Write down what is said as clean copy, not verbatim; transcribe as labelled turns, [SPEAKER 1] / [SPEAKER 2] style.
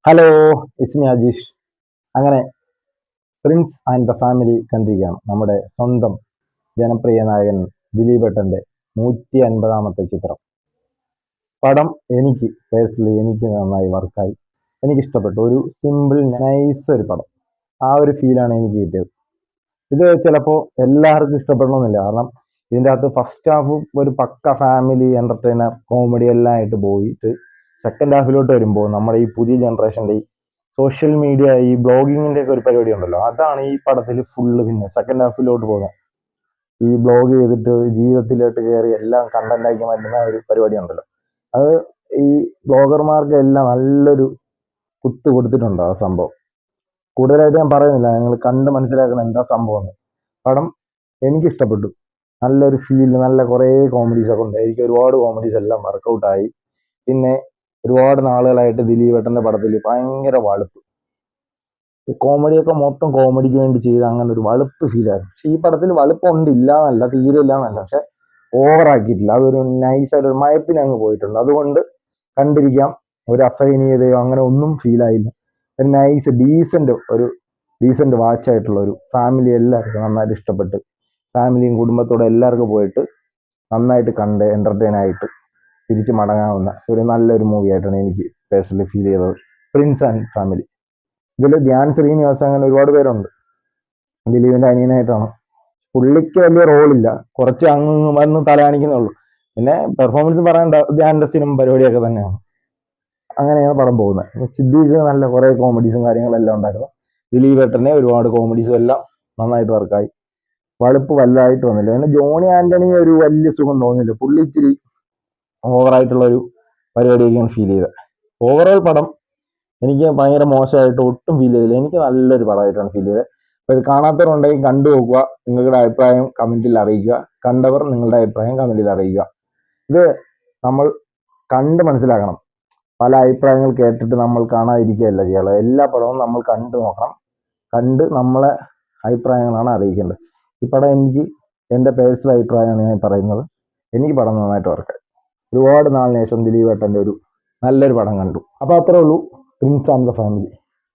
[SPEAKER 1] Hello, ഇസ്മി അജീഷ്. അങ്ങനെ Prince and the family കണ്ടിരിക്കുകയാണ്. നമ്മുടെ സ്വന്തം ജനപ്രിയ നായകൻ ദിലീപേട്ടന്റെ 150ാമത്തെ ചിത്രം. പടം എനിക്ക് പേഴ്സണലി എനിക്ക് നന്നായി വർക്കായി. എനിക്കിഷ്ടപ്പെട്ടു. ഒരു സിമ്പിൾ നൈസ് ഒരു പടം. ആ ഒരു ഫീലാണ് എനിക്ക് കിട്ടിയത്. ഇത് ചിലപ്പോൾ എല്ലാവർക്കും ഇഷ്ടപ്പെടണമെന്നില്ല. കാരണം ഇതിൻ്റെ അകത്ത് ഫസ്റ്റ് ഹാഫ് ഒരു പക്ക ഫാമിലി എന്റർടൈനർ കോമഡി എല്ലാം ആയിട്ട് പോയിട്ട് സെക്കൻഡ് ഹാഫിലോട്ട് വരുമ്പോൾ നമ്മുടെ ഈ പുതിയ ജനറേഷൻ്റെ ഈ സോഷ്യൽ മീഡിയ ഈ ബ്ലോഗിങ്ങിന്റെ ഒക്കെ ഒരു പരിപാടി ഉണ്ടല്ലോ, അതാണ് ഈ പടത്തിൽ ഫുള്ള്. പിന്നെ സെക്കൻഡ് ഹാഫിലോട്ട് പോകുന്നത് ഈ ബ്ലോഗ് ചെയ്തിട്ട് ജീവിതത്തിലോട്ട് കയറി എല്ലാം കണ്ടന്റ് ആക്കി മാറ്റുന്ന ഒരു പരിപാടി ഉണ്ടല്ലോ. അത് ഈ ബ്ലോഗർമാർക്ക് എല്ലാം നല്ലൊരു കുത്ത് കൊടുത്തിട്ടുണ്ട് ആ സംഭവം. കൂടുതലായിട്ട് ഞാൻ പറയുന്നില്ല, നിങ്ങൾ കണ്ട് മനസ്സിലാക്കണം എന്താ സംഭവം എന്ന്. പടം എനിക്കിഷ്ടപ്പെട്ടു. നല്ലൊരു ഫീൽ, നല്ല കുറേ കോമഡീസ് ഒക്കെ ഉണ്ട്. എനിക്ക് ഒരുപാട് കോമഡീസ് എല്ലാം വർക്കൗട്ടായി. പിന്നെ ഒരുപാട് നാളുകളായിട്ട് ദിലീപേട്ടന്റെ പടത്തിൽ ഭയങ്കര വളുപ്പ്, കോമഡിയൊക്കെ മൊത്തം കോമഡിക്ക് വേണ്ടി ചെയ്ത് അങ്ങനെ ഒരു വളുപ്പ് ഫീലായിരുന്നു. പക്ഷെ ഈ പടത്തിൽ വളുപ്പുണ്ട്, ഇല്ല എന്നല്ല, തീരെ ഇല്ല എന്നല്ല, പക്ഷെ ഓവർ ആക്കിയിട്ടില്ല. അതൊരു നൈസായിട്ട് ഒരു മയത്തിന് അങ്ങ് പോയിട്ടുണ്ട്. അതുകൊണ്ട് കണ്ടിരിക്കാം. ഒരു അസഹനീയതയോ അങ്ങനെ ഒന്നും ഫീൽ ആയില്ല. ഒരു നൈസ് ഡീസന്റ് വാച്ച് ആയിട്ടുള്ള ഒരു ഫാമിലി എല്ലാവർക്കും നന്നായിട്ട് ഇഷ്ടപ്പെട്ട്, ഫാമിലിയും കുടുംബത്തോടെ എല്ലാവർക്കും പോയിട്ട് നന്നായിട്ട് കണ്ട് എന്റർടൈൻ ആയിട്ട് തിരിച്ച് മടങ്ങാവുന്ന ഒരു നല്ലൊരു മൂവി ആയിട്ടാണ് എനിക്ക് പേഴ്സണലി ഫീൽ ചെയ്തത്. Prince and family. ഇതിൽ ധ്യാൻ ശ്രീനിവാസ് അങ്ങനെ ഒരുപാട് പേരുണ്ട്. ദിലീപിന്റെ അനിയനായിട്ടാണ്. പുള്ളിക്ക് വലിയ റോളില്ല, കുറച്ച് അങ്ങ് വന്ന് തലകാണിക്കുന്നേ ഉള്ളൂ. പിന്നെ പെർഫോമൻസ് പറയേണ്ട ധ്യാന്റെ സിനിമ പരിപാടിയൊക്കെ തന്നെയാണ്. അങ്ങനെയാണ് പടം പോകുന്നത്. സിദ്ദീഖ് നല്ല കുറെ കോമഡീസും കാര്യങ്ങളെല്ലാം ഉണ്ടായിരുന്നു. ദിലീപേട്ടനെ ഒരുപാട് കോമഡീസും എല്ലാം നന്നായിട്ട് വർക്കായി. വളുപ്പ് വലുതായിട്ട് വന്നില്ല. പിന്നെ ജോണി ആന്റണി ഒരു വലിയ സുഖം തോന്നില്ല. പുള്ളി ഇച്ചിരി ഓവറായിട്ടുള്ള ഒരു പരിപാടിയൊക്കെയാണ് ഫീൽ ചെയ്തത്. ഓവറോൾ പടം എനിക്ക് ഭയങ്കര മോശമായിട്ട് ഒട്ടും ഫീൽ ചെയ്തില്ല. എനിക്ക് നല്ലൊരു പടമായിട്ടാണ് ഫീൽ ചെയ്തത്. അപ്പോൾ ഇത് കാണാത്തവരുണ്ടെങ്കിൽ കണ്ടു നോക്കുക. നിങ്ങളുടെ അഭിപ്രായം കമന്റിൽ അറിയിക്കുക. കണ്ടവർ നിങ്ങളുടെ അഭിപ്രായം കമന്റിൽ അറിയിക്കുക. ഇത് നമ്മൾ കണ്ട് മനസ്സിലാക്കണം. പല അഭിപ്രായങ്ങൾ കേട്ടിട്ട് നമ്മൾ കാണാതിരിക്കുകയല്ല ചെയ്യാനുള്ളത്. എല്ലാ പടവും നമ്മൾ കണ്ടു നോക്കണം. കണ്ട് നമ്മളെ അഭിപ്രായങ്ങളാണ് അറിയിക്കേണ്ടത്. ഈ പടം എനിക്ക് എൻ്റെ പേഴ്സണൽ അഭിപ്രായമാണ് ഞാൻ പറയുന്നത്. എനിക്ക് പടം നന്നായിട്ട് വർക്കായി. ഒരുപാട് നാളിന് ശേഷം ദിലീപേട്ടൻ്റെ ഒരു നല്ലൊരു പടം കണ്ടു. അപ്പോൾ അത്രേ ഉള്ളൂ. Prince and the family.